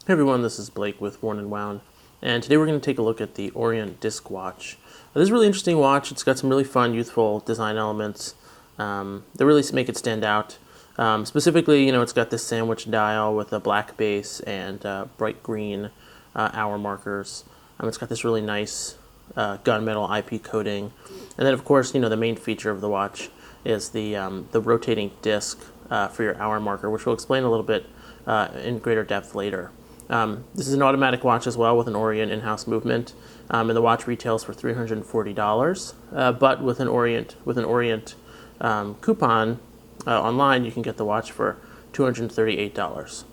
Hey everyone, this is Blake with Worn and Wound, and today we're going to take a look at the Orient disc watch. This is a really interesting watch. It's got some really fun, youthful design elements that really make it stand out. Specifically, it's got this sandwich dial with a black base and bright green hour markers. It's got this really nice gunmetal IP coating, and then of course, the main feature of the watch is the rotating disc for your hour marker, which we'll explain a little bit in greater depth later. This is an automatic watch as well with an Orient in-house movement, and the watch retails for $340. But with an Orient coupon online, you can get the watch for $238.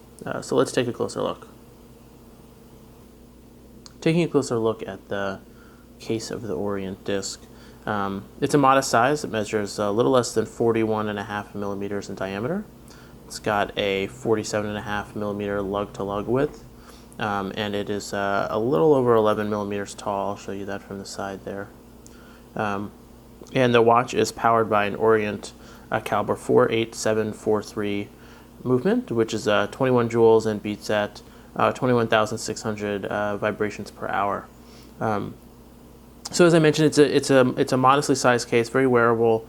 So let's take a closer look. Taking a closer look at the case of the Orient disc, it's a modest size. It measures a little less than 41.5 millimeters in diameter. It's got a 47.5 millimeter lug-to-lug width, and it is a little over 11 millimeters tall. I'll show you that from the side there. And the watch is powered by an Orient caliber 48743 movement, which is 21 joules and beats at 21,600 vibrations per hour. So as I mentioned, it's a modestly sized case, very wearable.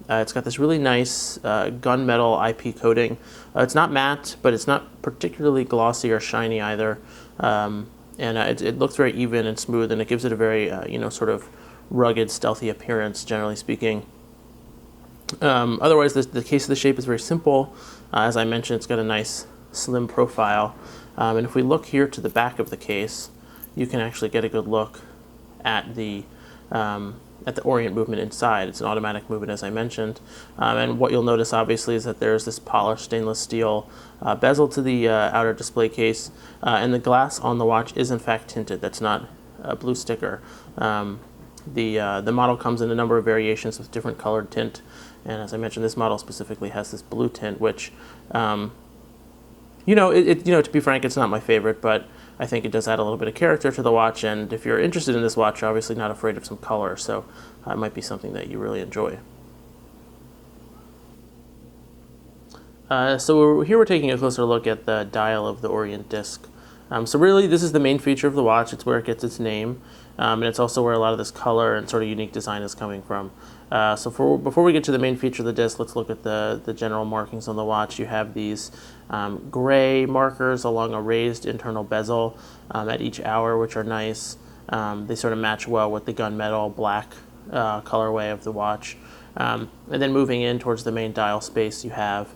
It's got this really nice gunmetal IP coating. It's not matte, but it's not particularly glossy or shiny either. It looks very even and smooth, and it gives it a very sort of rugged, stealthy appearance, generally speaking. Otherwise, the case of the shape is very simple. As I mentioned, it's got a nice slim profile. And if we look here to the back of the case, you can actually get a good look at the Orient movement inside. It's an automatic movement, as I mentioned. And what you'll notice, obviously, is that there's this polished stainless steel bezel to the outer display case, and the glass on the watch is in fact tinted. That's not a blue sticker. The model comes in a number of variations with different colored tint, and as I mentioned, this model specifically has this blue tint, which, to be frank, it's not my favorite, but I think it does add a little bit of character to the watch, and if you're interested in this watch, you're obviously not afraid of some color, so it might be something that you really enjoy. So here we're taking a closer look at the dial of the Orient disc. So really, this is the main feature of the watch. It's where it gets its name, and it's also where a lot of this color and sort of unique design is coming from. Before we get to the main feature of the disc, let's look at the general markings on the watch. You have these gray markers along a raised internal bezel at each hour, which are nice. They sort of match well with the gunmetal black colorway of the watch. And then moving in towards the main dial space, you have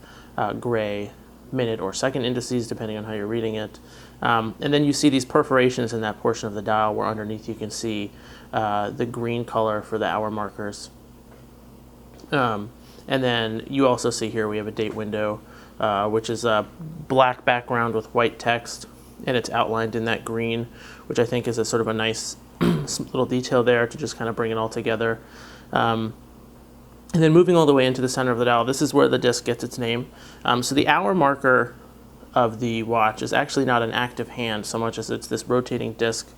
gray minute or second indices, depending on how you're reading it. And then you see these perforations in that portion of the dial where underneath you can see the green color for the hour markers. And then you also see here we have a date window, which is a black background with white text, and it's outlined in that green, which I think is a sort of a nice little detail there to just kind of bring it all together. And then moving all the way into the center of the dial, this is where the disc gets its name. So the hour marker of the watch is actually not an active hand so much as it's this rotating disc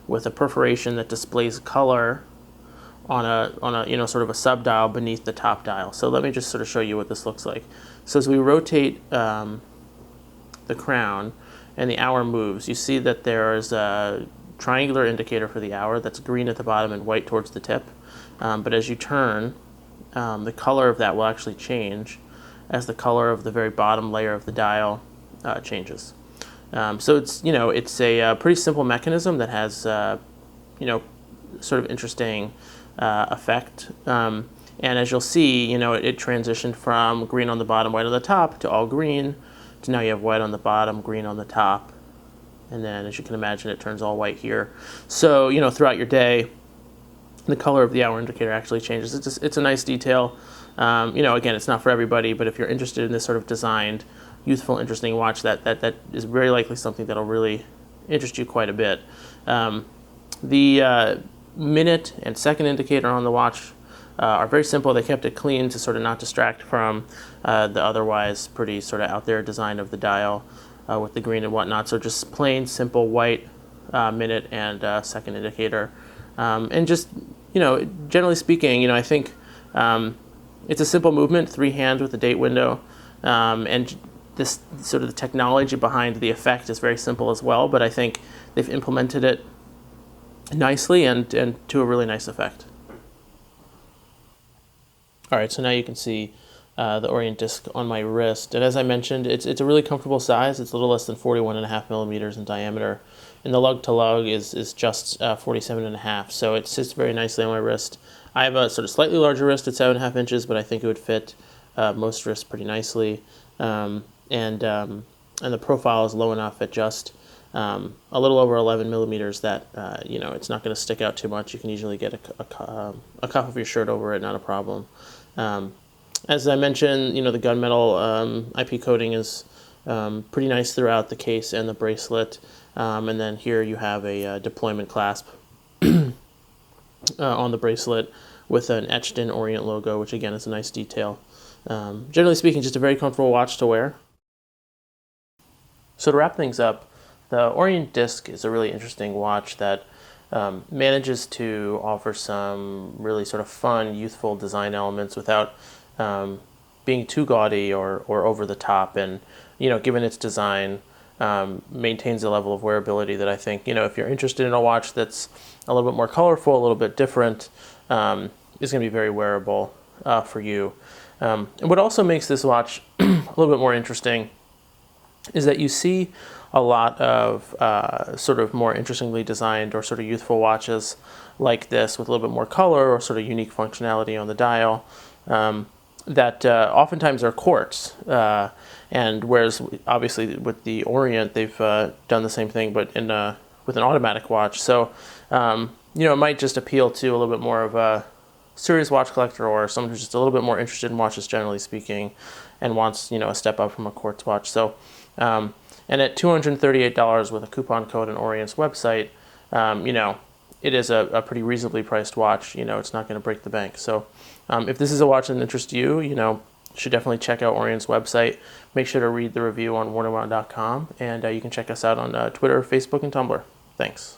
with a perforation that displays color on a sort of a sub dial beneath the top dial. So let me just sort of show you what this looks like. So as we rotate the crown and the hour moves, you see that there is a triangular indicator for the hour that's green at the bottom and white towards the tip. But as you turn, the color of that will actually change as the color of the very bottom layer of the dial changes. So it's a pretty simple mechanism that has sort of interesting effect. And as you'll see, it transitioned from green on the bottom, white on the top, to all green, to now you have white on the bottom, green on the top, and then as you can imagine, it turns all white here. So throughout your day, the color of the hour indicator actually changes. It's a nice detail. Again, it's not for everybody, but if you're interested in this sort of designed, youthful, interesting watch, that is very likely something that'll really interest you quite a bit. The minute and second indicator on the watch are very simple. They kept it clean to sort of not distract from the otherwise pretty sort of out there design of the dial with the green and whatnot. So just plain, simple white minute and second indicator. And just, generally speaking, I think it's a simple movement, 3 hands with a date window. And this sort of the technology behind the effect is very simple as well, but I think they've implemented it nicely and to a really nice effect. All right, so now you can see the Orient disc on my wrist, and as I mentioned, it's a really comfortable size. It's a little less than 41.5 millimeters in diameter, and the lug to lug is just 47.5, so it sits very nicely on my wrist. I have a sort of slightly larger wrist at 7.5 inches, but I think it would fit most wrists pretty nicely. And the profile is low enough at just a little over 11 millimeters that it's not going to stick out too much. You can easily get a cuff of your shirt over it, not a problem. As I mentioned, the gunmetal IP coating is pretty nice throughout the case and the bracelet. And then here you have a deployment clasp on the bracelet with an etched-in Orient logo, which again is a nice detail. Generally speaking, just a very comfortable watch to wear. So to wrap things up, the Orient disc is a really interesting watch that manages to offer some really sort of fun, youthful design elements without being too gaudy or over the top, and given its design, maintains a level of wearability that I think if you're interested in a watch that's a little bit more colorful, a little bit different, is going to be very wearable for you. And what also makes this watch a little bit more interesting is that you see a lot of sort of more interestingly designed or sort of youthful watches like this with a little bit more color or sort of unique functionality on the dial that oftentimes are quartz. And whereas obviously with the Orient, they've done the same thing, but with an automatic watch. So, it might just appeal to a little bit more of a serious watch collector or someone who's just a little bit more interested in watches generally speaking and wants, a step up from a quartz watch. So, and at $238 with a coupon code on Orient's website, it is a pretty reasonably priced watch. It's not going to break the bank. So if this is a watch that interests you, you should definitely check out Orient's website. Make sure to read the review on warnerwound.com, and you can check us out on Twitter, Facebook, and Tumblr. Thanks.